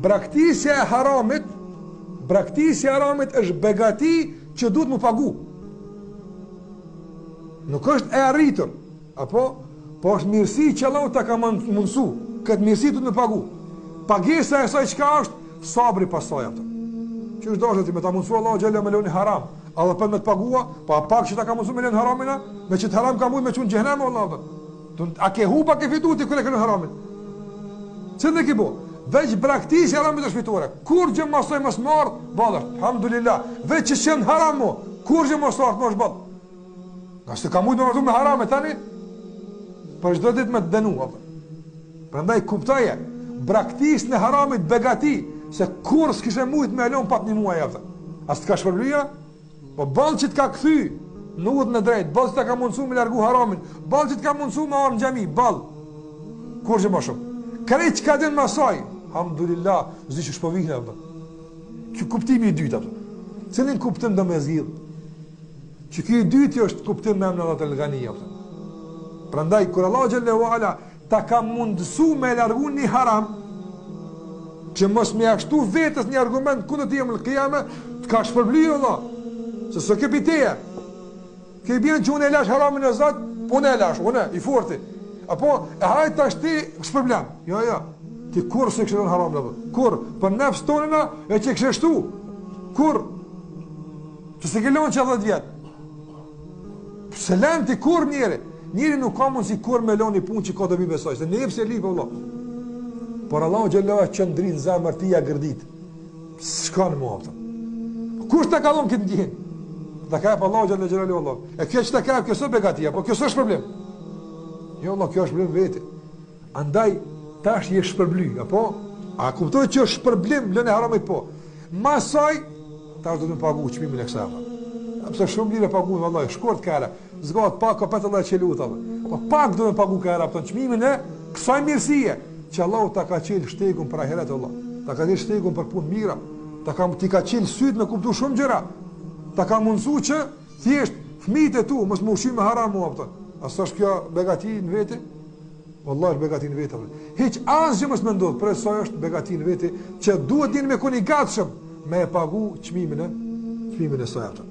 Braktisja e haramit është begati që duhet më pagu. Nuk është e arritur, apo? Po është mirësi që Allahu ta ka mundsu. Këtë mirësi duhet më pagu. Pagesa e saj çka është? Sabri pasaj ato. Që është dashur ti me ta mundsu Allahu xhela me lëni haram. Allah për me të pagua, pa pak që ta ka mundsu me lëni haramina, me që të haram ka mujt me çun xhenem Allahu. A ke hupa ke fitu ti kur e ke lënë haramin? Çfarë ke bëu? Veç braktisja e haramit është fitore. Kur gjë mosoj mos marr, vallë. Alhamdulillah. Veç që janë haram, kur gjë mos marr, mos ball. Qase ka mujt me marrë me haram tani? Po çdo ditë më të dënu apo. Prandaj kuptoje, braktisja e haramit begati, se kur s'kishe mujt me lën pat një muaj atë. As të ka shpërblyja? Po ball që të ka kthy në udhën e drejtë, ball që të ka mundsu me largu haramin, ball që të ka mundsu me ardh në xhami, ball. Kur gjë më shumë. Kërë që ka den masaj, alhamdulillah, zdi që shpovihne, që kuptimi i dytë, cilin kuptim do me zhjith, që kjo i dytë është kuptim me emna dhe të lëgania. Prandaj, kër Allah Gjallahu Ala ta ka mundësu me largu një haram, që mos me ashtu vetës një argument, kundë të jemë lëkijame, të ka shpërblyjë Allah, se së kepi teje, ke i bjenë që unë e lash haramin e zatë, unë e lash, unë i forti, apo e hajt tash ti s'problem. Jo, ti kur se kishën haram apo? Kur për nefs tonëna e që kishë shtu? Kur? Që se ke lënë që 10 vjet. Se lën ti kur njëri nuk ka mundsi kur me lënë punë që ka dobi besoj, se nefsi e li po Allah. Por Allahu xhallahu qëndrin zemër ti ja gërdit. Shkon mua atë. Kush ta ka dhënë këtë ndjenjë? Ta ka pa Allahu xhallahu Allah. E kjo që ta ka, kjo s'është begatia, po kjo s'është problem. Jo, Allah, kjo është problem veti. Andaj, tash je shpërbly, apo? A kuptoj që është shpërblim, lënë e haramit, po. Masaj, tash do të më pagu çmimin e kësaj. Pse shumë lirë pagu, vallai, shkurt kara. Zgjat pak ka 15 që lut atë. Po pak do të pagu kara atë çmimin e kësaj mirësie, që Allahu ta ka qel shtegun për ahiret Allah. Ta ka dhënë shtegun për punë mira. Ti ka qel syt me kuptu shumë gjëra. Ta ka mundsu që thjesht fëmijët e tu mos më ushqy me haram mua atë. Asa është kjo begati në veti? Wallahi është begati në veti. Hiç asgjë mos më ndodh, por sa është begati në veti që duhet të jeni me koni gatshëm me e pagu çmimin e saj atë.